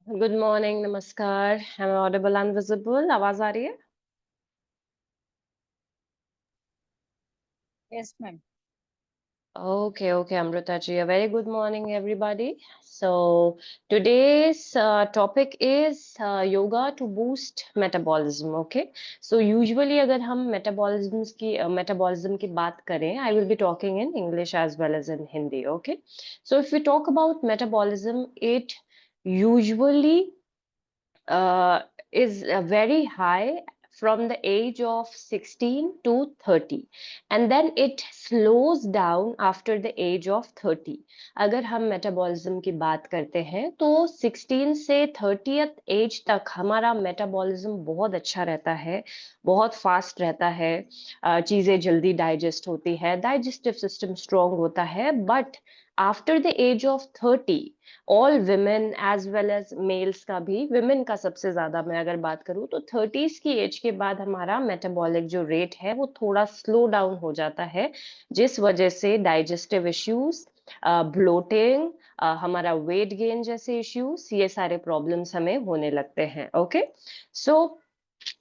Good morning, नमस्कार। Am audible and visible? आवाज आ रही है? Yes, ma'am. Okay, okay, Amrita ji. A very good morning, everybody. So today's topic is yoga to boost metabolism. Okay. So usually अगर हम metabolism की बात करें, I will be talking in English as well as in Hindi. Okay. So if we talk about metabolism, it usually uh, is very high from the age of 16 to 30, and then it slows down after the age of 30. अगर हम metabolism की बात करते हैं तो 16 से 30th as तक हमारा मेटाबॉलिज्म बहुत अच्छा रहता है, बहुत फास्ट रहता है, चीजें जल्दी डाइजेस्ट होती है, डाइजेस्टिव सिस्टम स्ट्रांग होता है। But after the age of 30, all women as well as males का भी, विमेन का सबसे ज्यादा मैं अगर बात करूं तो 30s की एज के बाद हमारा मेटाबॉलिक जो रेट है वो थोड़ा स्लो डाउन हो जाता है, जिस वजह से डाइजेस्टिव इश्यूज, ब्लोटिंग, हमारा वेट गेन जैसे इश्यूज, ये सारे प्रॉब्लम्स हमें होने लगते हैं। Okay, so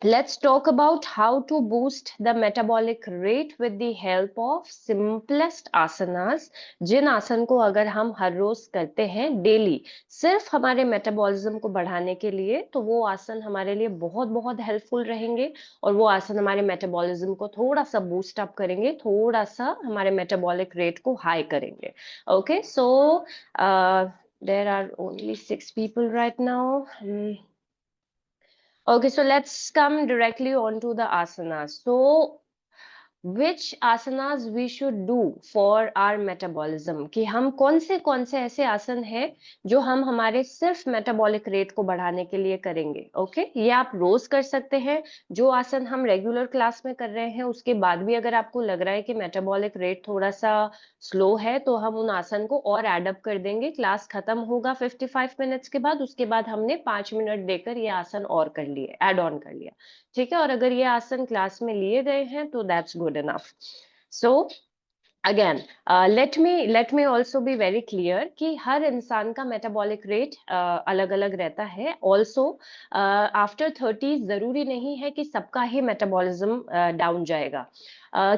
let's talk about how to boost the metabolic rate with the help of simplest asanas, जिन आसन को अगर हम हर रोज करते हैं डेली सिर्फ हमारे मेटाबॉलिज्म को बढ़ाने के लिए, तो वो आसन हमारे लिए बहुत बहुत हेल्पफुल रहेंगे और वो आसन हमारे मेटाबॉलिज्म को थोड़ा सा बूस्ट अप करेंगे, थोड़ा सा हमारे मेटाबॉलिक रेट को हाई करेंगे। Okay, so there are only 6 people right now. Okay, so let's come directly on to the asanas. So, which asanas we should do for our metabolism? कि हम कौन से ऐसे आसन हैं जो हम हमारे सिर्फ मेटाबॉलिक रेट को बढ़ाने के लिए करेंगे। ओके, ये आप रोज कर सकते हैं। जो आसन हम रेगुलर क्लास में कर रहे हैं उसके बाद भी अगर आपको लग रहा है कि मेटाबॉलिक रेट थोड़ा सा स्लो है, तो हम उन आसन को और एडअप कर देंगे। क्लास खत्म होगा 55 मिनट्स के बाद, उसके बाद हमने 5 मिनट देकर ये आसन और कर लिए, एड ऑन कर लिया। ठीक है, और अगर ये आसन क्लास में लिए गए हैं तो that's good enough. So again, let me also be very clear कि हर इंसान का मेटाबॉलिक रेट अलग अलग रहता है। ऑल्सो आफ्टर 30 जरूरी नहीं है कि सबका ही मेटाबॉलिज्म डाउन जाएगा।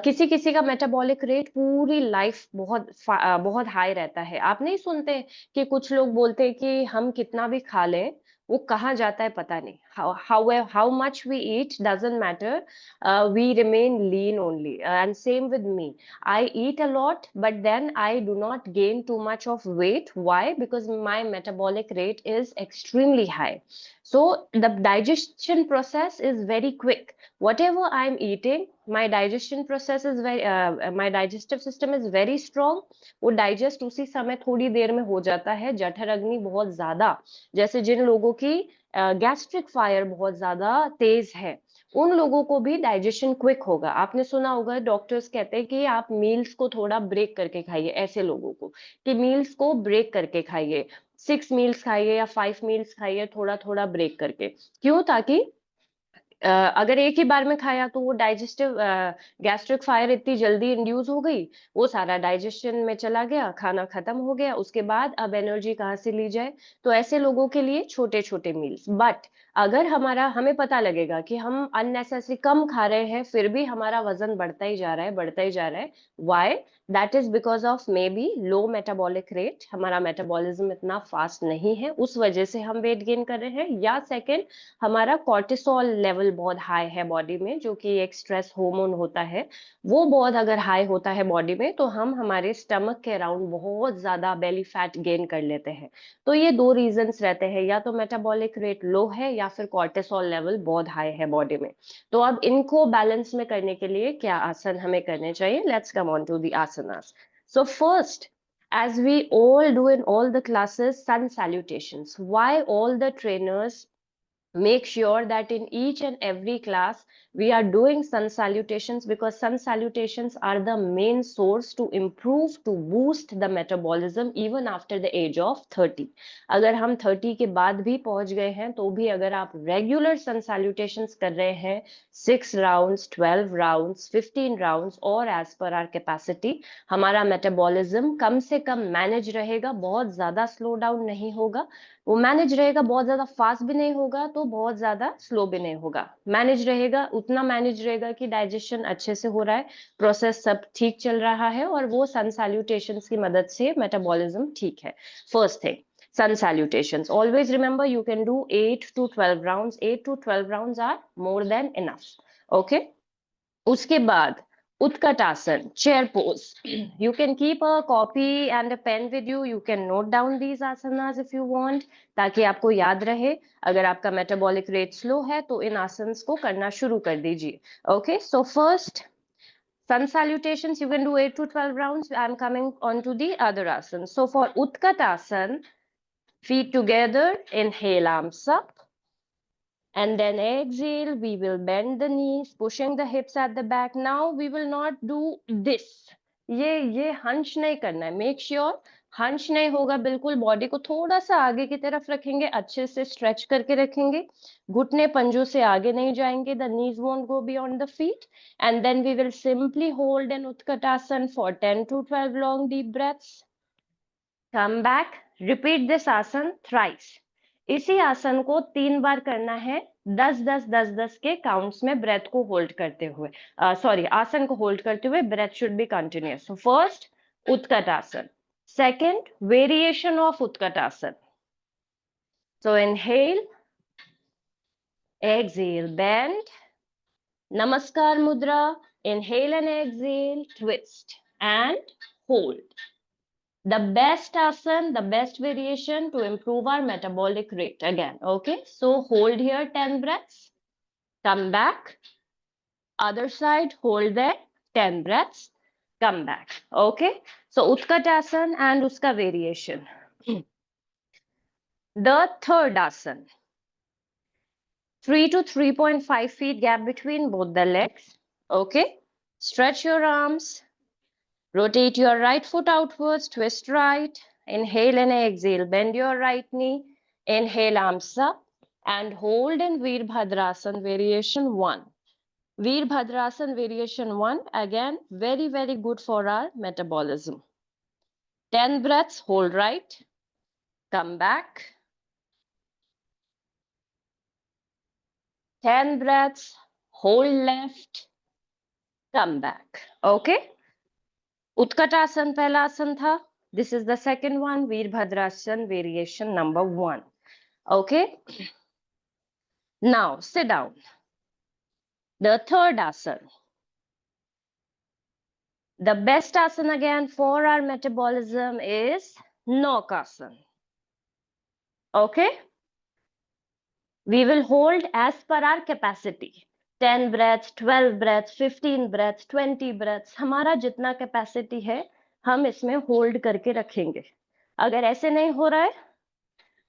किसी किसी का मेटाबॉलिक रेट पूरी लाइफ बहुत हाई रहता है। आप नहीं सुनते कि कुछ लोग बोलते हैं कि हम कितना भी खा लें, वो कहाँ जाता है पता नहीं। How much we eat doesn't matter, we remain lean only, and same with me. I eat a lot, but then I do not gain too much of weight. Why? Because my metabolic rate is extremely high. So the digestion process is very quick. Whatever I'm eating, my digestion process is my digestive system is very strong. वो digest उसी समय थोड़ी देर में हो जाता है। जठर अग्नि बहुत ज्यादा, जैसे जिन लोगों की गैस्ट्रिक फायर बहुत ज्यादा तेज है, उन लोगों को भी डाइजेशन क्विक होगा। आपने सुना होगा डॉक्टर्स कहते हैं कि आप मील्स को थोड़ा ब्रेक करके खाइए, ऐसे लोगों को कि मील्स को ब्रेक करके खाइए, 6 मील्स खाइए या 5 मील्स खाइए, थोड़ा थोड़ा ब्रेक करके। क्यों? ताकि अगर एक ही बार में खाया तो वो डाइजेस्टिव गैस्ट्रिक फायर इतनी जल्दी इंड्यूस हो गई, वो सारा डाइजेशन में चला गया, खाना खत्म हो गया, उसके बाद अब एनर्जी कहाँ से ली जाए। तो ऐसे लोगों के लिए छोटे छोटे मील्स। बट अगर हमें पता लगेगा कि हम अननेसेसरी कम खा रहे हैं फिर भी हमारा वजन बढ़ता ही जा रहा है, बढ़ता ही जा रहा है, why? That is because of maybe low metabolic rate, हमारा मेटाबॉलिज्म इतना फास्ट नहीं है, उस वजह से हम वेट गेन कर रहे हैं। या सेकेंड, हमारा कॉर्टिसोल लेवल बहुत हाई है बॉडी में, जो कि एक स्ट्रेस हार्मोन होता है। वो बहुत अगर हाई होता है बॉडी में तो हम हमारे स्टमक के अराउंड बहुत ज्यादा बेली फैट गेन कर लेते हैं। तो ये दो रीजंस रहते हैं, या तो मेटाबॉलिक रेट लो है या फिर कॉर्टिसोल लेवल बहुत हाई है बॉडी में। तो अब इनको बैलेंस में करने के लिए क्या आसन हमें करने चाहिए? Let's come on to the asanas. So first, as we all do in all the classes, sun salutations. Why all the trainers make sure that in each and every class we are doing sun salutations? Because sun salutations are the main source to improve, to boost the metabolism even after the age of 30. अगर हम 30 के बाद भी पहुंच गए हैं तो भी अगर आप रेगुलर sun salutations कर रहे हैं, 6 राउंड्स, 12 राउंड्स, 15 राउंड्स, और एज पर आर कैपेसिटी, हमारा मेटाबॉलिज्म कम से कम मैनेज रहेगा, बहुत ज्यादा स्लो डाउन नहीं होगा। वो मैनेज रहेगा, बहुत ज्यादा फास्ट भी नहीं होगा तो बहुत ज्यादा स्लो भी नहीं होगा, मैनेज रहेगा, उतना मैनेज रहेगा कि डाइजेशन अच्छे से हो रहा है, प्रोसेस सब ठीक चल रहा है, और वो सन सैल्यूटेशंस की मदद से मेटाबॉलिज्म ठीक है। First thing, sun salutations. Always remember you can do 8 to 12 rounds. 8 to 12 rounds are more than enough. Okay. उसके बाद Utkatasana, chair pose. You can keep a copy and a pen with you. You can note down these asanas if you want, ताकि आपको याद रहे। अगर आपका metabolic rate slow है तो इन आसन्स को करना शुरू कर दीजिए। Okay, so first sun salutations, you can do 8 to 12 rounds. I'm coming on to the other asanas. So for Utkatasana, feet together, inhale, arms up. And then exhale, we will bend the knees, pushing the hips at the back. Now we will not do this. ये hunch नहीं करना है. Make sure hunch नहीं होगा बिल्कुल. Body को थोड़ा सा आगे की तरफ रखेंगे, अच्छे से स्ट्रेच करके रखेंगे. घुटने पंजों से आगे नहीं जाएंगे. The knees won't go beyond the feet. And then we will simply hold an Utkatasana for 10 to 12 long deep breaths. Come back. Repeat this asana thrice. इसी आसन को 3 बार करना है, 10-10-10-10 के काउंट्स में ब्रेथ को होल्ड करते हुए, सॉरी आसन को होल्ड करते हुए. Breath should be continuous. So first utkatasana, second variation of utkatasana. So inhale, exhale, bend, namaskar mudra, inhale and exhale, twist and hold. The best asana, the best variation to improve our metabolic rate again. Okay, so hold here 10 breaths, come back, other side, hold there 10 breaths, come back. Okay, so Utkatasana and uska variation. The third asana, 3 to 3.5 feet gap between both the legs. Okay, stretch your arms, rotate your right foot outwards, twist right, inhale and exhale, bend your right knee, inhale, arms up, and hold in Veerbhadrasana variation 1. Veerbhadrasana variation 1, again, very, very good for our metabolism. 10 breaths, hold right, come back. 10 breaths, hold left, come back. Okay? Utkatasana pehla asana tha. This is the second one, Veerbhadrasana variation number 1. Okay? Now, sit down. The third asana. The best asana again for our metabolism is Naukasana. Okay? We will hold as per our capacity. 10 breaths, 12 breaths, 15 breaths, 20 breaths. हमारा जितना capacity है, हम इसमें hold करके रखेंगे. अगर ऐसे नहीं हो रहा है,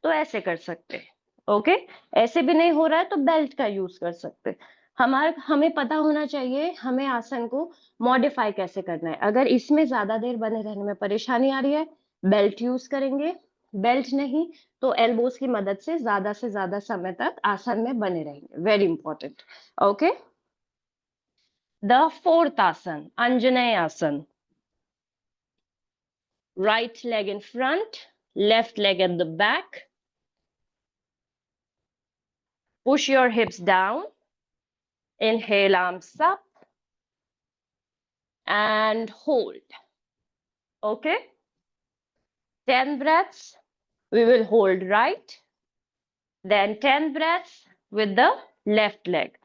तो ऐसे कर सकते हैं. ओके, ऐसे भी नहीं हो रहा है तो बेल्ट का यूज कर सकते हैं. हमें पता होना चाहिए हमें आसन को मॉडिफाई कैसे करना है. अगर इसमें ज्यादा देर बने रहने में परेशानी आ रही है, बेल्ट यूज करेंगे. बेल्ट नहीं तो एल्बोस की मदद से ज्यादा समय तक आसन में बने रहेंगे. Very important. Okay, the fourth आसन, अंजनेय आसन. Right leg in front, left leg at the back. Push your hips down. Inhale, arms up. And hold. Okay? 10 breaths. We will hold right. Then 10 breaths with the left leg.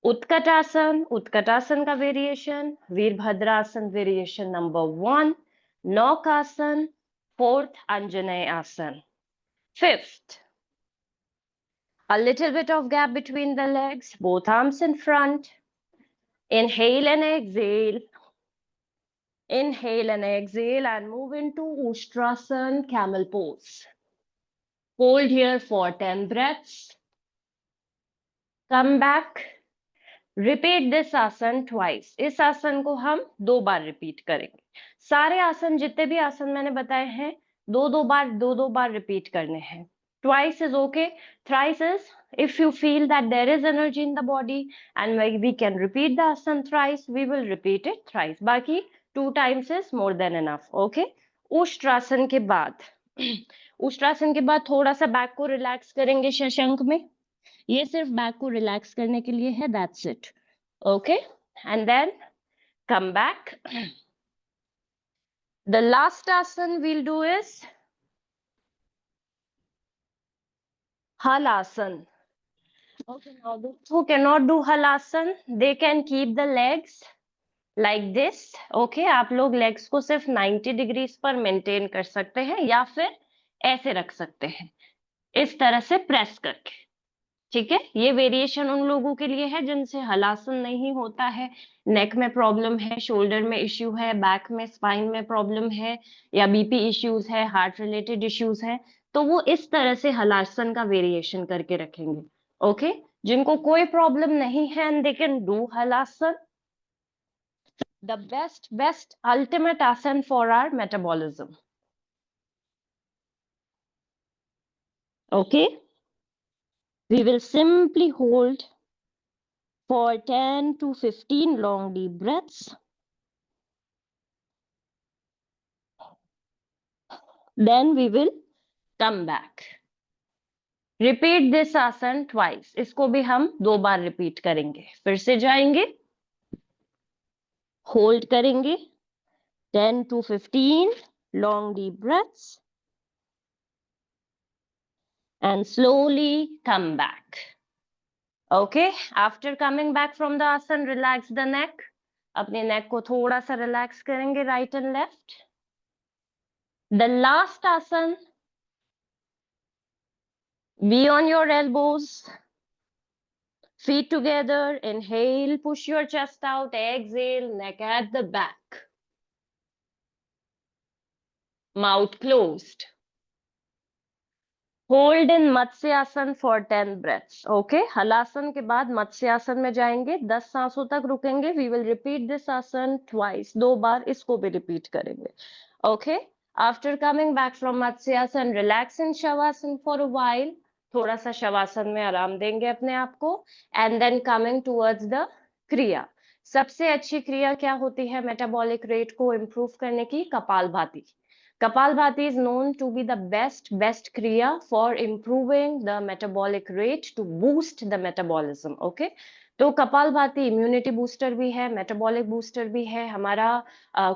Utkatasana, Utkatasana ka variation. Veerbhadrasana variation number 1. Naukasana. 4th, Anjaney Asana. 5th, a little bit of gap between the legs, both arms in front. Inhale and exhale. Inhale and exhale and move into Ustrasana, camel pose. Hold here for 10 breaths. Come back. Repeat this asana twice. इस आसन को हम 2 बार repeat करेंगे. सारे आसन, जितने भी आसन मैंने बताए हैं, 2 बार रिपीट करने हैं. Twice is okay. Thrice is if you feel that there is energy in the body and we can repeat the asana thrice, we will repeat it thrice. बाकी 2 times is more than enough. Okay? Ushtrasana के बाद उष्ट्रासन के बाद थोड़ा सा back को relax करेंगे शशंक में, ये सिर्फ बैक को रिलैक्स करने के लिए है, that's it. Okay, and then come back. The last asan we'll do is halasan. Okay, now those who cannot do halasan, they can keep the legs like this. Okay, आप लोग legs को सिर्फ 90 degrees पर maintain कर सकते हैं या फिर ऐसे रख सकते हैं, इस तरह से प्रेस करके। ठीक है, ये वेरिएशन उन लोगों के लिए है जिनसे हलासन नहीं होता है, नेक में प्रॉब्लम है, शोल्डर में इश्यू है, बैक में स्पाइन में प्रॉब्लम है, या बीपी इश्यूज है, हार्ट रिलेटेड इश्यूज है, तो वो इस तरह से हलासन का वेरिएशन करके रखेंगे। ओके, जिनको कोई प्रॉब्लम नहीं है and they can do halasana, the best ultimate asana for our metabolism. Okay, we will simply hold for 10 to 15 long deep breaths. Then we will come back. Repeat this asan twice. इसको भी हम 2 बार repeat करेंगे। फिर से जाएंगे, hold करेंगे 10 to 15 long deep breaths and slowly come back. Okay, after coming back from the asan, relax the neck. अपने neck को थोड़ा सा relax करेंगे, right and left. The last asan, be on your elbows, feet together. Inhale, push your chest out. Exhale, neck at the back. Mouth closed. Hold in Matsyasana for 10 breaths. Okay, halasana के बाद मत्स्यासन में जाएंगे, 10 सांसों तक रुकेंगे। We will repeat this asan twice. 2 बार इसको भी repeat करेंगे। Okay, after coming back from Matsyasana, relax in Shavasana for a while. थोड़ा सा शवासन में आराम देंगे अपने आप को, and then coming towards the क्रिया। सबसे अच्छी क्रिया क्या होती है मेटाबॉलिक रेट को इम्प्रूव करने की? Kapalbhati. Kapalbhati is known to be the best kriya for improving the metabolic rate, to boost the metabolism. Okay, तो कपालभाति इम्यूनिटी बूस्टर भी है, मेटाबॉलिक बूस्टर भी है, हमारा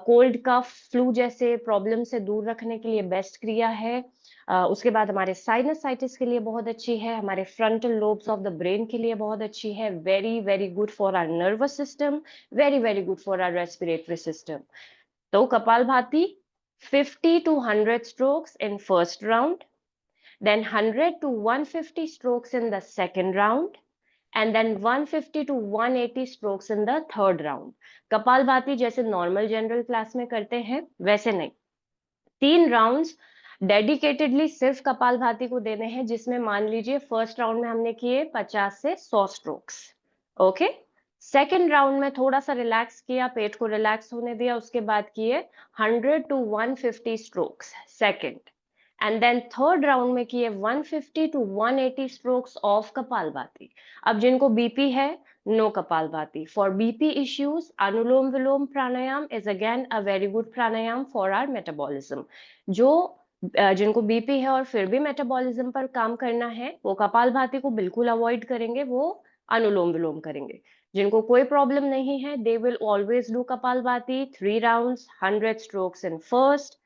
कोल्ड कफ फ्लू जैसे प्रॉब्लम से दूर रखने के लिए बेस्ट क्रिया है। उसके बाद हमारे साइनसाइटिस के लिए बहुत अच्छी है, हमारे frontal lobes of the brain के लिए बहुत अच्छी है, very very good for our nervous system, very very good for our respiratory system. तो कपालभाति 50 to 100 strokes in first round, then 100 to 150 strokes in the second round, and then 150 to 180 strokes in the third round. Kapalbhati जैसे normal general class में करते हैं वैसे नहीं, 3 rounds dedicatedly सिर्फ कपालभाति को देने हैं, जिसमें मान लीजिए फर्स्ट राउंड में हमने किए 50 से 100 स्ट्रोक्स। ओके, सेकेंड राउंड में थोड़ा सा रिलैक्स किया, पेट को रिलैक्स होने दिया, उसके बाद किए 100 to 150 strokes second, and then third round में किए 150 to 180 स्ट्रोक्स ऑफ कपालभाति। अब जिनको बीपी है, no kapalbhati. For BP issues, anulom vilom pranayama is again a very good pranayama for our metabolism. जो जिनको बीपी है और फिर भी मेटाबॉलिज्म पर काम करना है, वो कपालभाति को बिल्कुल अवॉइड करेंगे, वो अनुलोम विलोम करेंगे। जिनको कोई प्रॉब्लम नहीं है, they will always do kapalbhati 3 rounds, 100 strokes in first,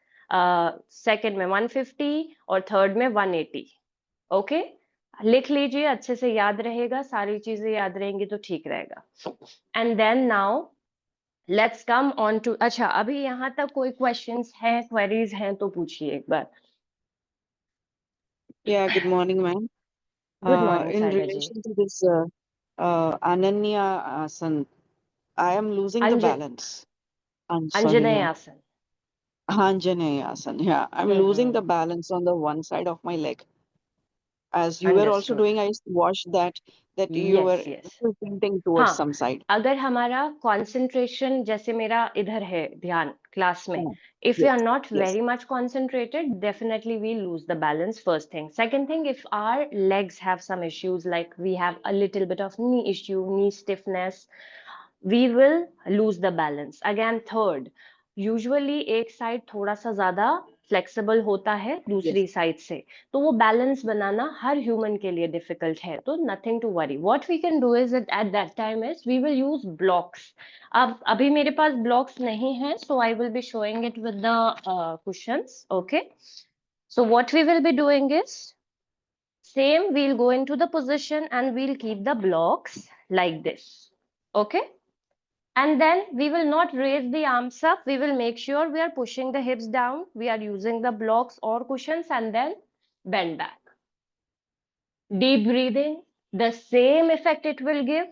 second में 150 और थर्ड में 180। ओके, लिख लीजिए, अच्छे से याद रहेगा, सारी चीजें याद रहेंगी तो ठीक रहेगा। And then now let's come on to, अच्छा अभी यहाँ तक कोई क्वेश्चंस हैं, क्वेरीज हैं तो पूछिए एक बार। Yeah, good morning, ma'am. Good morning In Saida ji. relation to this Ananya Asan, I am losing the balance. I'm sorry, Anjaneya yeah. आसन। Anjaneya Asan, yeah. I'm losing the balance on the one side of my leg. As you were also understood. doing, I watched that you were yes yes. tilting towards हाँ, some side. अगर हमारा concentration, जैसे मेरा इधर है ध्यान class में, Yeah. if we are Yes, not yes. very much concentrated, definitely we lose the balance, first thing. Second thing, if our legs have some issues, like we have a little bit of knee issue, knee stiffness, we will lose the balance. Again, third, usually एक side थोड़ा सा ज्यादा flexible होता है दूसरी side से, तो वो बैलेंस बनाना हर ह्यूमन के लिए डिफिकल्ट है, तो nothing to worry. What we can do is at that time is we will use blocks. अब अभी मेरे पास ब्लॉक्स नहीं है, so I will be showing it with the questions. Okay, so what we will be doing is same, we'll go into the position and we'll keep the blocks like this. Okay, and then we will not raise the arms up, we will make sure we are pushing the hips down, we are using the blocks or cushions, and then bend back. Deep breathing, the same effect it will give.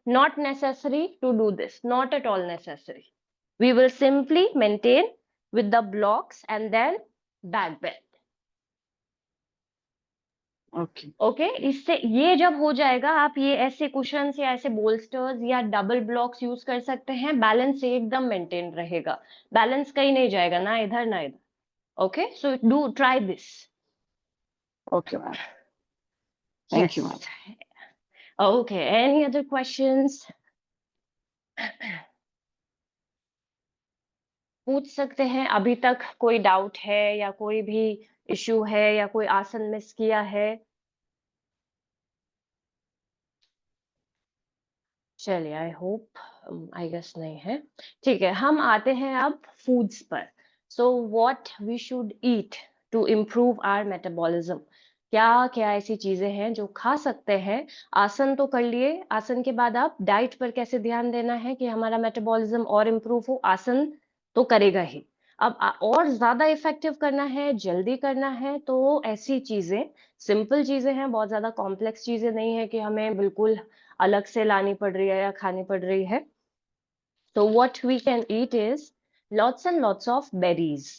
Not necessary to do this, not at all necessary. We will simply maintain with the blocks and then back bend. Okay okay, इससे ये जब हो जाएगा, आप ये ऐसे cushions या ऐसे बोल्स्टर्स या डबल ब्लॉक्स यूज कर सकते हैं, बैलेंस एकदम मेंटेन रहेगा, बैलेंस कहीं नहीं जाएगा, ना इधर ना इधर। Okay, so do try this. Okay ma'am, thank you ma'am. Okay, any other questions? पूछ सकते हैं, अभी तक कोई डाउट है या कोई भी इश्यू है या कोई आसन मिस किया है? चलिए, आई होप, आई गेस नहीं है। ठीक है, हम आते हैं अब फूड्स पर। So what we should eat to improve our metabolism. क्या क्या ऐसी चीजें हैं जो खा सकते हैं? आसन तो कर लिए, आसन के बाद आप डाइट पर कैसे ध्यान देना है कि हमारा मेटाबॉलिज्म और इम्प्रूव हो। आसन तो करेगा ही, अब और ज्यादा इफेक्टिव करना है, जल्दी करना है, तो ऐसी चीजें, सिंपल चीजें हैं, बहुत ज्यादा कॉम्प्लेक्स चीजें नहीं है कि हमें बिल्कुल अलग से लानी पड़ रही है या खानी पड़ रही है। So what we can eat is lots and lots of berries.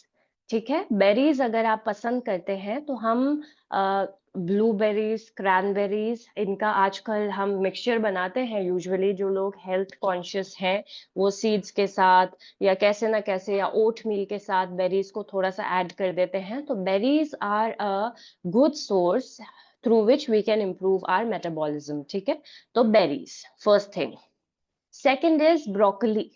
ठीक है, बेरीज अगर आप पसंद करते हैं तो हम ब्लूबेरीज, क्रैनबेरीज, इनका आजकल हम मिक्सचर बनाते हैं। यूजुअली जो लोग हेल्थ कॉन्शियस हैं वो सीड्स के साथ या कैसे ना कैसे या ओट मील के साथ बेरीज को थोड़ा सा ऐड कर देते हैं। तो berries are a good source through which we can improve our metabolism. ठीक है, तो berries first thing. Second is broccoli.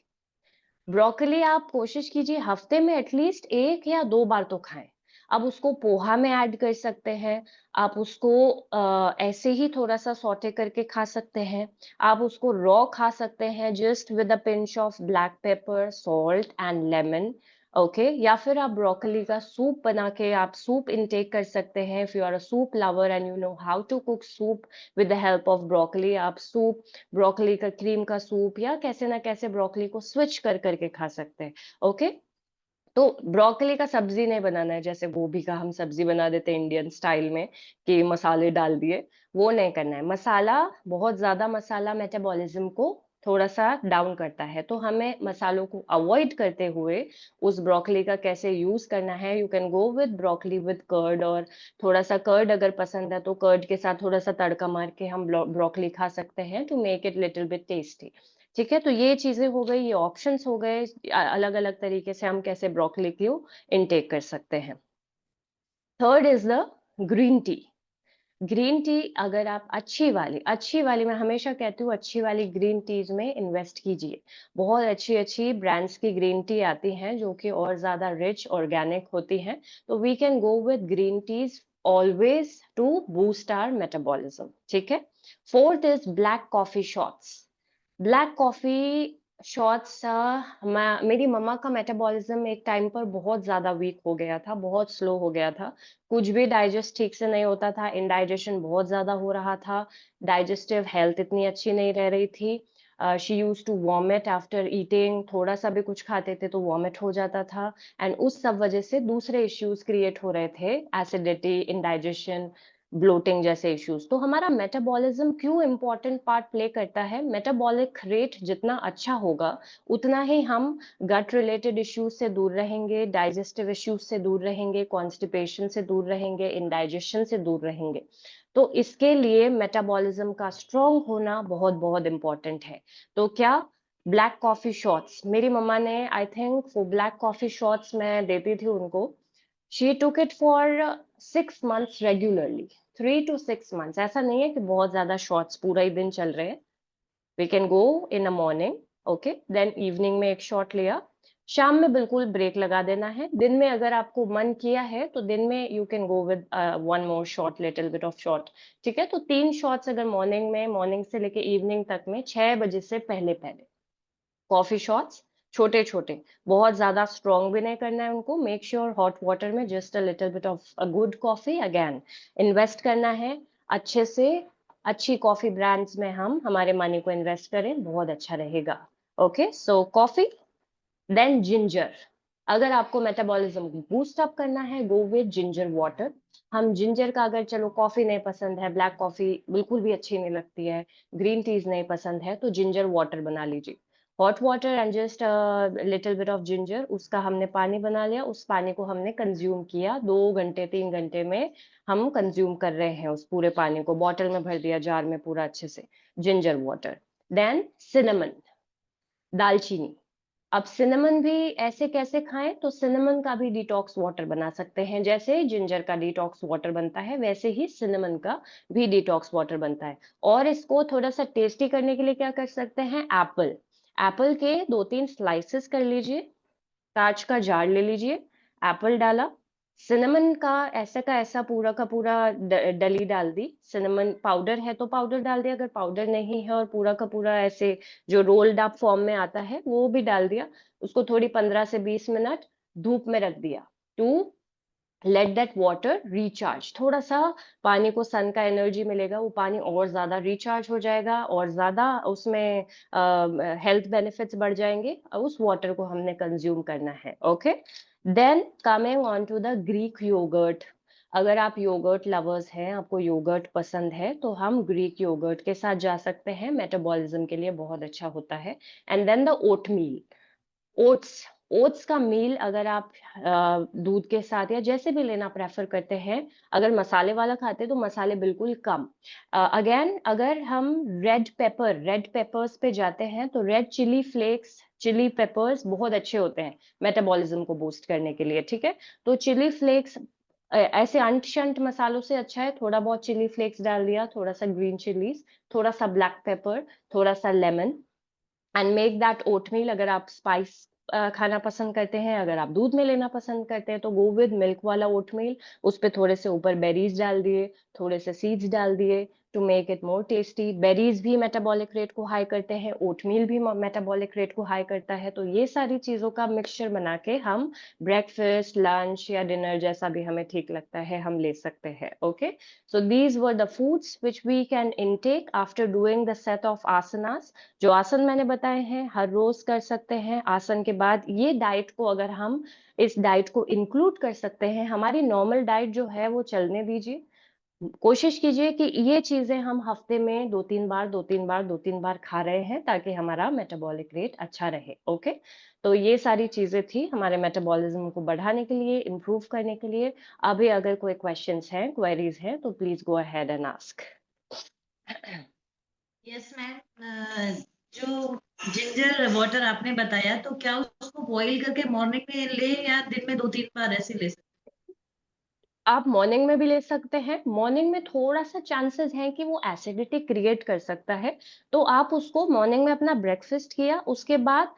Broccoli आप कोशिश कीजिए हफ्ते में एटलीस्ट 1 या 2 बार तो खाएं। अब उसको पोहा में ऐड कर सकते हैं, आप उसको ऐसे ही थोड़ा सा सौटे करके खा सकते हैं, आप उसको रॉ खा सकते हैं just with a pinch of black pepper, salt and lemon. Okay, या फिर आप ब्रोकली का सूप बना के आप सूप इनटेक कर सकते हैं। If you are a soup lover and you know how to cook soup with the help of broccoli, आप सूप, ब्रोकली का क्रीम का सूप या कैसे ना कैसे ब्रोकली को स्विच कर करके खा सकते हैं। ओके, तो ब्रोकली का सब्जी नहीं बनाना है जैसे गोभी का हम सब्जी बना देते हैं इंडियन स्टाइल में कि मसाले डाल दिए, वो नहीं करना है। मसाला, बहुत ज्यादा मसाला मेटाबॉलिज्म को थोड़ा सा डाउन करता है, तो हमें मसालों को अवॉइड करते हुए उस ब्रोकली का कैसे यूज करना है। You can go with broccoli with curd, और थोड़ा सा कर्ड अगर पसंद है तो कर्ड के साथ थोड़ा सा तड़का मार के हम ब्रोकली खा सकते हैं to make it little bit tasty. ठीक है, तो ये चीजें हो गई, ये ऑप्शंस हो गए, अलग अलग तरीके से हम कैसे ब्रोकली को इनटेक कर सकते हैं। Third is the green tea. Green tea अगर आप अच्छी वाली, मैं हमेशा कहती हूँ अच्छी वाली ग्रीन टीज में इन्वेस्ट कीजिए। बहुत अच्छी अच्छी ब्रांड्स की ग्रीन टी आती हैं जो कि और ज्यादा रिच ऑर्गेनिक होती हैं, तो we can go with green teas always to boost our metabolism. ठीक है, fourth is black coffee shots. Black coffee shots, मेरी मम्मा का मेटाबॉलिज्म एक टाइम पर बहुत ज्यादा वीक हो गया था, बहुत स्लो हो गया था, कुछ भी डाइजेस्ट ठीक से नहीं होता था, इंडाइजेशन बहुत ज्यादा हो रहा था, डाइजेस्टिव हेल्थ इतनी अच्छी नहीं रह रही थी। She use to vomit after eating, थोड़ा सा भी कुछ खाते थे तो वॉमिट हो जाता था, एंड उस सब वजह से दूसरे इश्यूज क्रिएट हो रहे थे, एसिडिटी, इंडाइजेशन, ब्लोटिंग जैसे इश्यूज। तो हमारा मेटाबॉलिज्म क्यों इंपॉर्टेंट पार्ट प्ले करता है? मेटाबॉलिक रेट जितना अच्छा होगा उतना ही हम गट रिलेटेड इश्यूज से दूर रहेंगे, डाइजेस्टिव इश्यूज से दूर रहेंगे, कॉन्स्टिपेशन से दूर रहेंगे, इंडाइजेशन से दूर रहेंगे। तो इसके लिए मेटाबॉलिज्म का स्ट्रॉन्ग होना बहुत बहुत इंपॉर्टेंट है। तो क्या ब्लैक कॉफी शॉट्स, मेरी मम्मा ने, आई थिंक वो ब्लैक कॉफी शॉट्स मैं देती थी उनको, she took it for 6 months regularly, 3 to 6 months। ऐसा नहीं है कि बहुत ज्यादा शॉट्स पूरा ही दिन चल रहे हैं। We can go in a morning, okay, then evening में एक शॉट लिया, शाम में बिल्कुल ब्रेक लगा देना है। दिन में अगर आपको मन किया है तो दिन में you can go with one more shot, little bit of shot, ठीक है। तो 3 शॉट्स अगर मॉर्निंग में, मॉर्निंग से लेके इवनिंग तक में 6 बजे से पहले पहले कॉफी शॉट्स, छोटे छोटे, बहुत ज्यादा स्ट्रॉन्ग भी नहीं करना है उनको। मेक श्योर हॉट वाटर में just a little bit of a good coffee, again invest करना है अच्छे से। अच्छी कॉफी ब्रांड्स में हम हमारे मनी को इन्वेस्ट करें, बहुत अच्छा रहेगा। ओके, सो कॉफी, देन जिंजर। अगर आपको मेटाबॉलिज्म को बूस्ट अप करना है, गो विद जिंजर वाटर। हम जिंजर का, अगर चलो कॉफी नहीं पसंद है, ब्लैक कॉफी बिल्कुल भी अच्छी नहीं लगती है, ग्रीन टीज नहीं पसंद है, तो जिंजर वाटर बना लीजिए। Hot water and just little bit of ginger, उसका हमने पानी बना लिया, उस पानी को हमने कंज्यूम किया 2 घंटे 3 घंटे में। हम कंज्यूम कर रहे हैं उस पूरे पानी को, बॉटल में भर दिया, जार में पूरा अच्छे से, जिंजर वाटर। देन सिनेमन, दालचीनी। अब सिनेमन भी ऐसे कैसे खाएं, तो सिनेमन का भी डिटॉक्स वाटर बना सकते हैं। जैसे जिंजर का डिटॉक्स वाटर बनता है, वैसे ही सिनेमन का भी डिटॉक्स वाटर बनता है। और इसको थोड़ा सा टेस्टी करने के लिए क्या कर सकते हैं, एप्पल, एप्पल के 2-3 स्लाइसेस कर लीजिए, कांच का जार ले लीजिए, एप्पल डाला, सिनेमन का ऐसा पूरा का पूरा डली डाल दी। सिनेमन पाउडर है तो पाउडर डाल दिया, अगर पाउडर नहीं है और पूरा का पूरा ऐसे जो रोल्ड अप फॉर्म में आता है वो भी डाल दिया। उसको थोड़ी 15 से 20 मिनट धूप में रख दिया, to let that water recharge. थोड़ा सा पानी को सन का एनर्जी मिलेगा, वो पानी और ज्यादा रिचार्ज हो जाएगा और ज्यादा उसमें हेल्थ बेनिफिट्स बढ़ जाएंगे। उस वाटर को हमने कंज्यूम करना है। Okay, then coming on to the Greek yogurt. अगर आप योगर्ट लवर्स हैं, आपको योगर्ट पसंद है, तो हम ग्रीक योगर्ट के साथ जा सकते हैं, मेटाबॉलिज्म के लिए बहुत अच्छा होता है। And then the oatmeal, oats, oats का मील अगर आप दूध के साथ या जैसे भी लेना प्रेफर करते हैं, अगर मसाले वाला खाते हैं तो मसाले बिल्कुल कम। अगेन अगर हम रेड पेपर्स पे जाते हैं, तो red chilli flakes, chilli peppers बहुत अच्छे होते हैं मेटाबॉलिज्म को बूस्ट करने के लिए, ठीक है। तो चिली फ्लेक्स ऐसे अंट शंट मसालों से अच्छा है, थोड़ा बहुत चिली फ्लेक्स डाल दिया, थोड़ा सा ग्रीन चिलीज, थोड़ा सा ब्लैक पेपर, थोड़ा सा lemon, and make that oatmeal. अगर आप स्पाइस खाना पसंद करते हैं, अगर आप दूध में लेना पसंद करते हैं, तो गो विद मिल्क वाला ओटमील। उस पे थोड़े से ऊपर बेरीज डाल दिए, थोड़े से सीड्स डाल दिए, to make it more tasty. Berries भी मेटाबॉलिक रेट को हाई करते हैं, ओटमील भी मेटाबॉलिक रेट को हाई करता है। तो ये सारी चीजों का मिक्सचर बना के हम ब्रेकफास्ट, लंच या डिनर, जैसा भी हमें ठीक लगता है, हम ले सकते हैं। Okay, so these were the foods which we can intake after doing the set of asanas। जो आसन मैंने बताए हैं हर रोज कर सकते हैं। आसन के बाद ये डाइट को, अगर हम इस डाइट को इंक्लूड कर सकते हैं, हमारी नॉर्मल डाइट जो है वो चलने दीजिए। कोशिश कीजिए कि ये चीजें हम हफ्ते में 2-3 बार खा रहे हैं, ताकि हमारा मेटाबॉलिक रेट अच्छा रहे। ओके, तो ये सारी चीजें थी हमारे मेटाबॉलिज्म को बढ़ाने के लिए, इम्प्रूव करने के लिए। अभी अगर कोई क्वेश्चंस हैं, क्वेरीज हैं, तो please go ahead and ask. Yes ma'am, जो जिंजर वाटर आपने बताया, तो क्या उसको बॉईल करके मॉर्निंग में ले या दिन में 2-3 बार ऐसे ले सकते? आप मॉर्निंग में भी ले सकते हैं। मॉर्निंग में थोड़ा सा चांसेस हैं कि वो एसिडिटी क्रिएट कर सकता है, तो आप उसको मॉर्निंग में अपना ब्रेकफास्ट किया, उसके बाद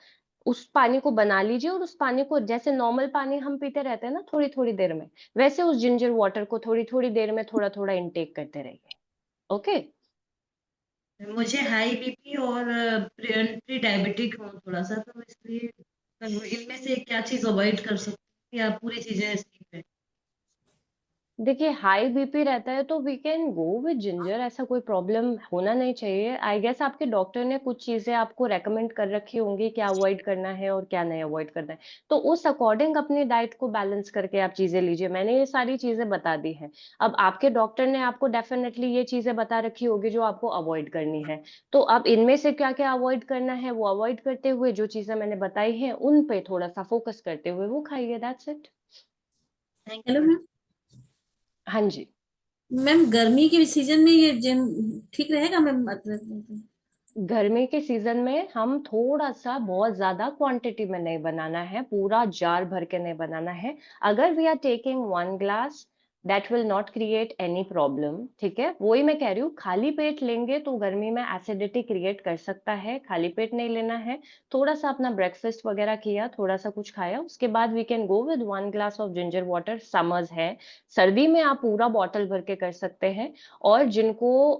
उस पानी को बना लीजिए, और उस पानी को जैसे नॉर्मल पानी हम पीते रहते हैं ना थोड़ी थोड़ी देर में, वैसे उस जिंजर वाटर को थोड़ी थोड़ी देर में थोड़ा थोड़ा इंटेक करते रहिए। ओके, मुझे हाई बीपी और प्री डायबिटिक हूँ थोड़ा सा, तो इसलिए इनमें से क्या चीज अवॉइड कर सकती हूँ या पूरी चीजें ठीक है? देखिए हाई बीपी रहता है तो we can go with ginger, ऐसा कोई प्रॉब्लम होना नहीं चाहिए। आई गेस आपके डॉक्टर ने कुछ चीजें आपको रेकमेंड कर रखी होंगी, क्या अवॉइड करना है और क्या नहीं अवॉइड करना है, तो उस अकॉर्डिंग अपनी डाइट को बैलेंस करके आप चीजें लीजिए। मैंने ये सारी चीजें बता दी हैं, अब आपके डॉक्टर ने आपको डेफिनेटली ये चीजें बता रखी होगी जो आपको अवॉइड करनी है। तो अब इनमें से क्या क्या अवॉइड करना है, वो अवॉइड करते हुए जो चीजें मैंने बताई हैं उन पे थोड़ा सा फोकस करते हुए वो खाइए, दैट्स इट। Hello ma'am. हाँ जी, मैम, गर्मी के सीजन में ये जिम ठीक रहेगा मैम? मतलब गर्मी के सीजन में हम थोड़ा सा, बहुत ज्यादा क्वांटिटी में नहीं बनाना है, पूरा जार भर के नहीं बनाना है। अगर we are taking 1 glass that will not create any problem, ठीक है। वही मैं कह रही हूँ, खाली पेट लेंगे तो गर्मी में एसिडिटी क्रिएट कर सकता है, खाली पेट नहीं लेना है। थोड़ा सा अपना ब्रेकफास्ट वगैरह किया, थोड़ा सा कुछ खाया, उसके बाद we can go with 1 glass of ginger water. Summers है, सर्दी में आप पूरा बॉटल भर के कर सकते हैं। और जिनको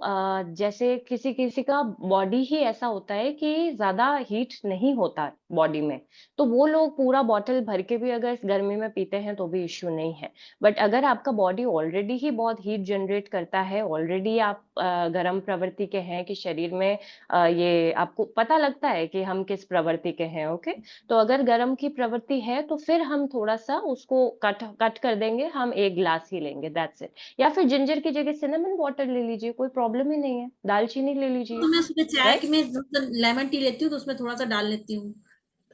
जैसे किसी किसी का बॉडी ही ऐसा होता है कि ज्यादा हीट नहीं होता बॉडी में, तो वो लोग पूरा बॉटल भर के भी अगर गर्मी में पीते हैं तो भी इश्यू नहीं है। बट अगर आपका बॉडी ऑलरेडी ही बहुत हीट जनरेट करता है, ऑलरेडी आप गर्म प्रवृत्ति के हैं कि शरीर में ये आपको पता लगता है कि हम किस प्रवृत्ति के हैं, ओके। तो अगर गर्म की प्रवृत्ति है तो फिर हम थोड़ा सा उसको कट कट कर देंगे, हम 1 ग्लास ही लेंगे, दैट्स इट। या फिर जिंजर की जगह सिनेमन वाटर ले लीजिए, कोई प्रॉब्लम ही नहीं है, दालचीनी ले लीजिए, तो मैं सुबह चाय राइट। की में मतलब लेमन टी लेती हूँ तो उसमें थोड़ा सा डाल लेती हूँ,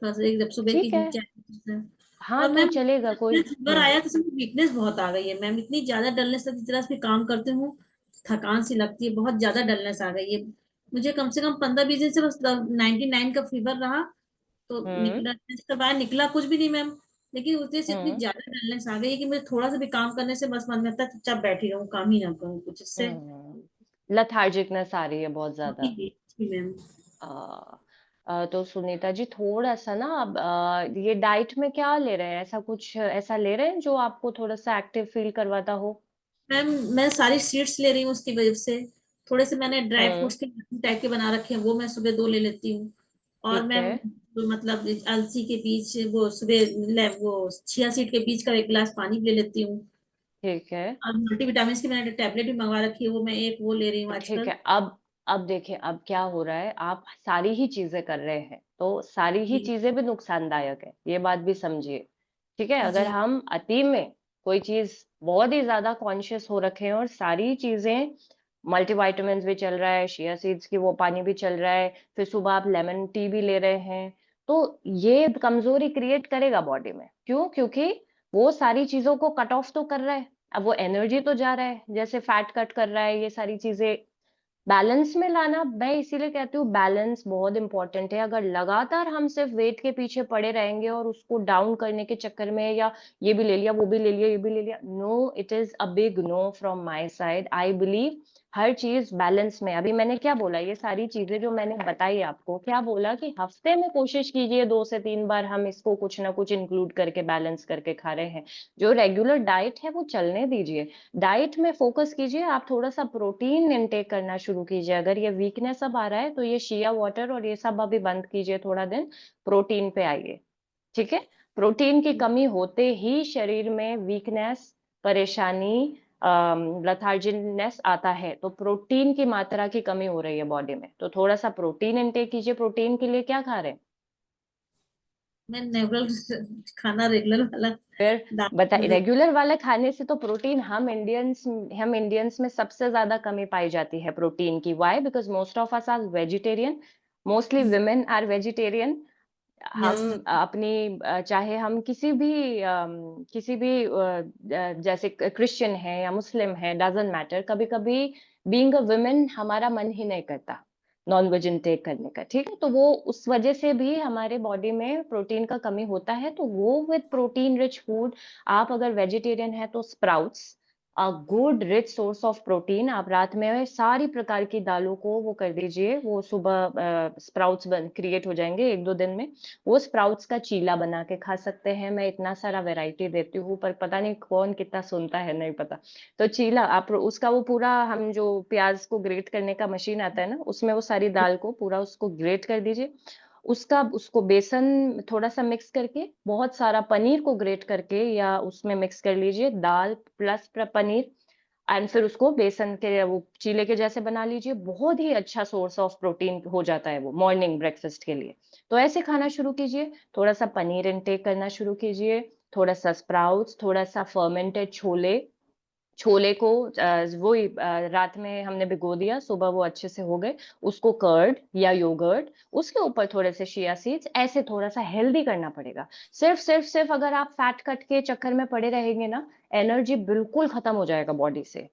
थोड़ा सा एक जब सुबह की ठीक है, चाय से। हाँ और तो मैम चलेगा जब कोई। से फीवर आया तो सब वीकनेस बहुत आ गई है मैम, इतनी ज्यादा डलनेस, जिस तरह से काम करते हूँ थकान सी लगती है, बहुत ज्यादा डलनेस आ गई है मुझे। कम से कम 15-20 दिन से बस 99 का फीवर रहा। तो हम्म। निकला के बाहर निकला कुछ भी नहीं मैम, लेकिन उससे से इतनी हम्म। ज्यादा डलनेस आ गई है कि मुझे थोड़ा सा भी काम करने से बस मन करता है चुपचाप बैठी रहूं, काम ही ना करूं कुछ इससे। लेथार्जिकनेस आ रही है बहुत ज्यादा। जी जी मैम। अ, तो सुनीता जी थोड़ा सा ना, अब ये डाइट में क्या ले रहे हैं, ऐसा कुछ ऐसा ले रहे हैं जो आपको थोड़ा सा एक्टिव फील करवाता हो? मैम मैं सारी सीड्स ले रही हूँ उसकी वजह से, थोड़े से मैंने ड्राई हम्म। फ्रूट्स के टाइप के बना रखे हैं, वो मैं सुबह 2 ले लेती हूँ। और ठीक है। मैम मतलब अलसी के बीज वो सुबह वो चिया सीड के बीज का 1 गिलास पानी भी ले लेती हूँ। ठीक है। और मल्टीविटामिन की मैंने टैबलेट भी मंगवा रखी है, वो मैं एक वो ले रही हूँ ठीक आजकल। है। अब देखिए, अब क्या हो रहा है, आप सारी ही चीजें कर रहे हैं तो सारी ही जी चीजें भी नुकसानदायक है, ये बात भी समझिए। ठीक है, अगर जी हम अति में कोई चीज बहुत ही ज्यादा कॉन्शियस हो रखे हैं और सारी चीजें, मल्टीविटामिन भी चल रहा है, चिया सीड्स की वो पानी भी चल रहा है, फिर सुबह आप लेमन टी भी ले रहे हैं, तो ये कमजोरी क्रिएट करेगा बॉडी में। क्यों? क्योंकि वो सारी चीजों को कट ऑफ तो कर रहा है, अब वो एनर्जी तो जा रहा है, जैसे फैट कट कर रहा है, ये सारी चीजें बैलेंस में लाना। मैं इसीलिए कहती हूँ बैलेंस बहुत इंपॉर्टेंट है। अगर लगातार हम सिर्फ वेट के पीछे पड़े रहेंगे और उसको डाउन करने के चक्कर में, या ये भी ले लिया, वो भी ले लिया, ये भी ले लिया, no, it is a big no from my side. I believe हर चीज बैलेंस में। अभी मैंने क्या बोला, ये सारी चीजें जो मैंने बताई आपको, क्या बोला कि हफ्ते में कोशिश कीजिए 2 से 3 बार हम इसको कुछ ना कुछ इंक्लूड करके बैलेंस करके खा रहे हैं। जो रेगुलर डाइट है वो चलने दीजिए, डाइट में फोकस कीजिए। आप थोड़ा सा प्रोटीन इनटेक करना शुरू कीजिए। अगर ये वीकनेस अब आ रहा है तो ये शिया वाटर और ये सब अभी बंद कीजिए, थोड़ा दिन प्रोटीन पे आइए, ठीक है। प्रोटीन की कमी होते ही शरीर में वीकनेस, परेशानी, लथार्जिकनेस आता है, तो प्रोटीन की मात्रा की कमी हो रही है बॉडी में, तो थोड़ा सा प्रोटीन इनटेक कीजिए। प्रोटीन के लिए क्या खा रहे हैं? मैं नेवरल खाना रेगुलर वाला फिर दाल बताइए, मुझे। रेगुलर वाले खाने से तो प्रोटीन, हम इंडियंस में सबसे ज्यादा कमी पाई जाती है प्रोटीन की। Why? Because most of us are vegetarian, mostly women are vegetarian. हम यस मैम। अपनी चाहे हम किसी भी जैसे क्रिश्चियन है या मुस्लिम है, डजंट मैटर, कभी कभी बीइंग अ वुमेन हमारा मन ही नहीं करता नॉन वेज इंटेक करने का, ठीक है। तो वो उस वजह से भी हमारे बॉडी में प्रोटीन का कमी होता है, तो वो विद प्रोटीन रिच फूड, आप अगर वेजिटेरियन है तो sprouts a good rich source of protein. आप रात में सारी प्रकार की दालों को वो कर दीजिए, वो सुबह स्प्राउट्स बन क्रिएट हो जाएंगे 1-2 दिन में। वो स्प्राउट्स का चीला बना के खा सकते हैं। मैं इतना सारा वैरायटी देती हूँ पर पता नहीं कौन कितना सुनता है, नहीं पता। तो चीला आप उसका वो पूरा, हम जो प्याज को ग्रेट करने का मशीन आता है ना, उसमें वो सारी दाल को पूरा उसको ग्रेट कर दीजिए। उसका उसको बेसन थोड़ा सा मिक्स करके, बहुत सारा पनीर को ग्रेट करके या उसमें मिक्स कर लीजिए, दाल प्लस पनीर, एंड फिर उसको बेसन के वो चीले के जैसे बना लीजिए। बहुत ही अच्छा सोर्स ऑफ प्रोटीन हो जाता है वो मॉर्निंग ब्रेकफास्ट के लिए। तो ऐसे खाना शुरू कीजिए, थोड़ा सा पनीर इनटेक करना शुरू कीजिए, थोड़ा सा स्प्राउट्स, थोड़ा सा फर्मेंटेड छोले। छोले को वही रात में हमने भिगो दिया, सुबह वो अच्छे से हो गए, उसको कर्ड या योगर्ट, उसके ऊपर थोड़े से चिया सीड्स, ऐसे थोड़ा सा हेल्दी करना पड़ेगा। सिर्फ अगर आप फैट कट के चक्कर में पड़े रहेंगे ना, एनर्जी बिल्कुल खत्म हो जाएगा बॉडी से।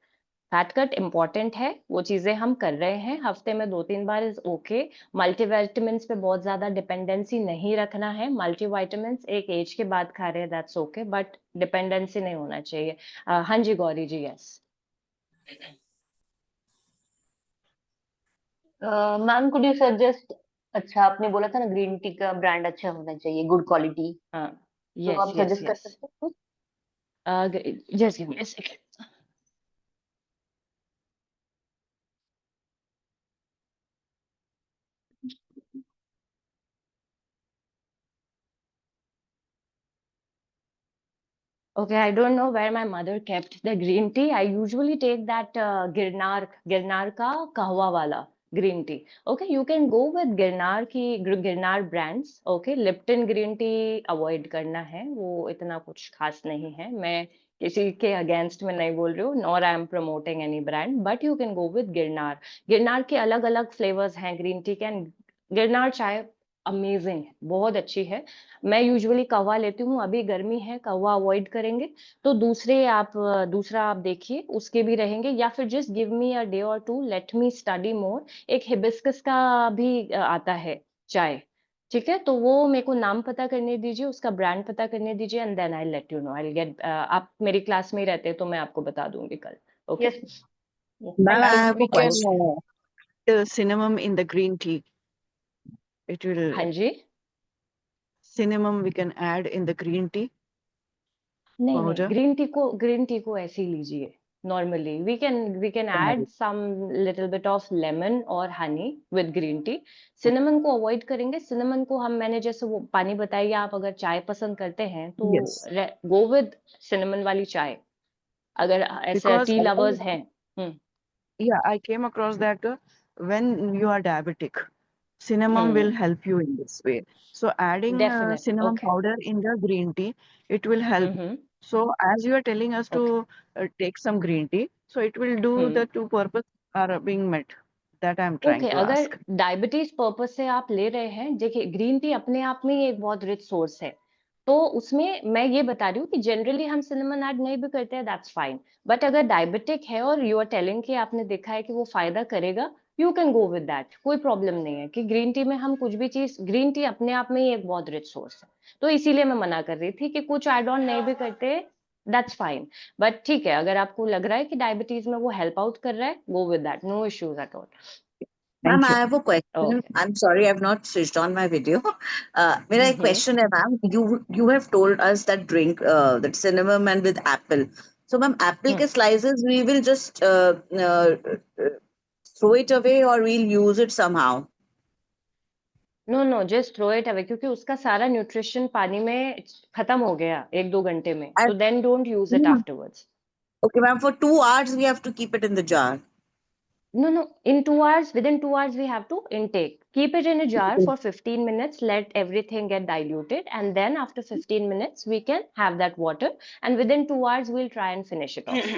फैट कट इम्पॉर्टेंट है, वो चीजें हम कर रहे हैं, हफ्ते में 2-3 बार इज ओके। मल्टीविटामिन्स पे बहुत ज्यादा डिपेंडेंसी नहीं रखना है, मल्टीविटामिन्स एक एज के बाद खा रहे हैं, दैट्स ओके, बट डिपेंडेंसी नहीं होना चाहिए। हाँ जी Gauri ji, yes. Ma'am could you suggest, अच्छा आपने बोला था ना ग्रीन टी का ब्रांड अच्छा होना चाहिए, गुड क्वालिटी, हाँ, तो यस आप यस सजेस्ट कर यस। सकते हो? Just give me a second. Okay, I don't know where my mother kept the green tea. I usually take that Girnar ka kahwa wala green tea. Okay, you can go with Girnar brands. Okay, Lipton green tea avoid करना है, वो इतना कुछ खास नहीं है। मैं किसी के अगेंस्ट में नहीं बोल रही हूँ, nor I am promoting any brand, but you can go with Girnar. Girnar के अलग अलग फ्लेवर्स हैं ग्रीन टी के, एंड गिरनार चाय अमेजिंग है, बहुत अच्छी है। मैं यूजुअली कहवा लेती हूँ, अभी गर्मी है, कहवा अवॉइड करेंगे तो दूसरा आप देखिए, उसके भी रहेंगे, या फिर just give me a day or two, let me study more. एक हिबिस्कस का भी आता है चाय, ठीक है, तो वो मेरे को नाम पता करने दीजिए, उसका ब्रांड पता करने दीजिए, and then I let you know, I get, आप मेरी क्लास में ही रहते हैं तो मैं आपको बता दूंगी कल। Okay yes Ma'am, ma'am, I and have we a can question. cinnamon in the green tea. It will हाँ जी, cinnamon we can add in the green tea नहीं powder. ग्रीन टी को ऐसे ही लीजिए normally. We can add some little bit of lemon और honey with green tea. Cinnamon को avoid करेंगे, cinnamon को मैंने जैसे वो पानी बताया, आप अगर चाय पसंद करते हैं तो Yes, गो विद सिनेमन वाली चाय, अगर ऐसे because टी लवर्स हैं। I came across that when you are diabetic, cinnamon will help you in this way. So adding definitely, cinnamon okay. powder in the green tea, it will help. So as you are telling us okay, to take some green tea, so it will do the two purpose are being met. That I am trying okay, to अगर ask. Diabetes purpose से आप ले रहे हैं, देखिए green tea अपने आप में ही एक बहुत रिच सोर्स है, तो उसमें मैं ये बता रही हूँ कि जनरली हम सिनेमन ऐड नहीं भी करते हैं, दैट्स फाइन, बट अगर डायबिटिक है और यू आर टेलिंग कि आपने देखा है कि वो फायदा करेगा, you can go with that, कोई प्रॉब्लम नहीं है कि ग्रीन टी में हम कुछ भी चीज, ग्रीन टी अपने आप में ही एक बहुत रिच सोर्स है, तो इसीलिए मैं मना कर रही थी कि कुछ एड ऑन नहीं भी करते, दैट्स फाइन, बट ठीक है, अगर आपको लग रहा है कि डायबिटीज में वो हेल्प आउट कर रहा है, go with that, no issues at all. Ma'am Thank I you. Have a question, okay. I am sorry I have not switched on my video. मेरा एक हम्म क्वेश्चन है ma'am, you have told us that drink that cinnamon and with apple. So ma'am apple के slices we will just throw it away or we'll use it somehow. No just throw it away, क्योंकि उसका सारा nutrition पानी में खत्म हो गया 1-2 घंटे में, And तो then don't use it afterwards. okay ma'am, for 2 hours we have to keep it in the jar. No, in 2 hours, within 2 hours we have to intake, keep it in a jar for 15 minutes, let everything get diluted, and then after 15 minutes we can have that water, and within 2 hours we'll try and finish it off.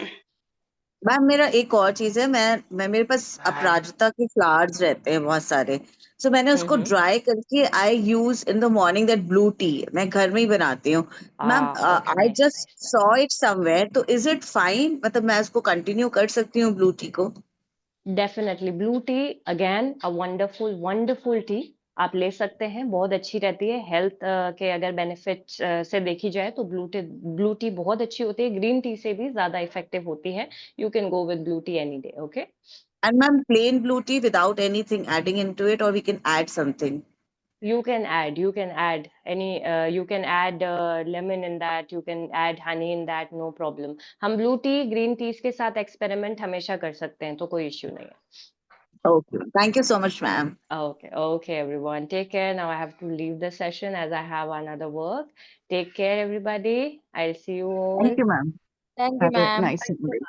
Ma'am मेरा एक और चीज है, मैं मेरे पास अपराजिता के flowers रहते हैं बहुत सारे, सो मैंने उसको ड्राई करके I use in the morning that blue tea, मैं घर में ही बनाती हूँ ma'am. Okay, I nice, just nice, so nice. It somewhere, तो इज इट फाइन, मतलब मैं उसको कंटिन्यू कर सकती हूँ ब्लू टी को? Definitely blue tea, again a wonderful tea, आप ले सकते हैं, बहुत अच्छी रहती है हेल्थ के अगर बेनिफिट्स से देखी जाए तो ब्लू टी बहुत अच्छी होती है, ग्रीन टी से भी ज्यादा इफेक्टिव होती है, you can go with blue tea any day. Okay, and ma'am plain blue tea without anything adding into it, और we can add something? you can add any you can add lemon in that, you can add honey in that, no problem, हम blue tea green tease के साथ experiment हमेशा कर सकते हैं, तो कोई इश्यू नहीं है। Okay, thank you so much ma'am. Okay, everyone. Take care. Now I have to leave the session as I have another work. Take care, everybody. I'll see you all. Thank you, ma'am. Thank you Have a ma'am. nice evening.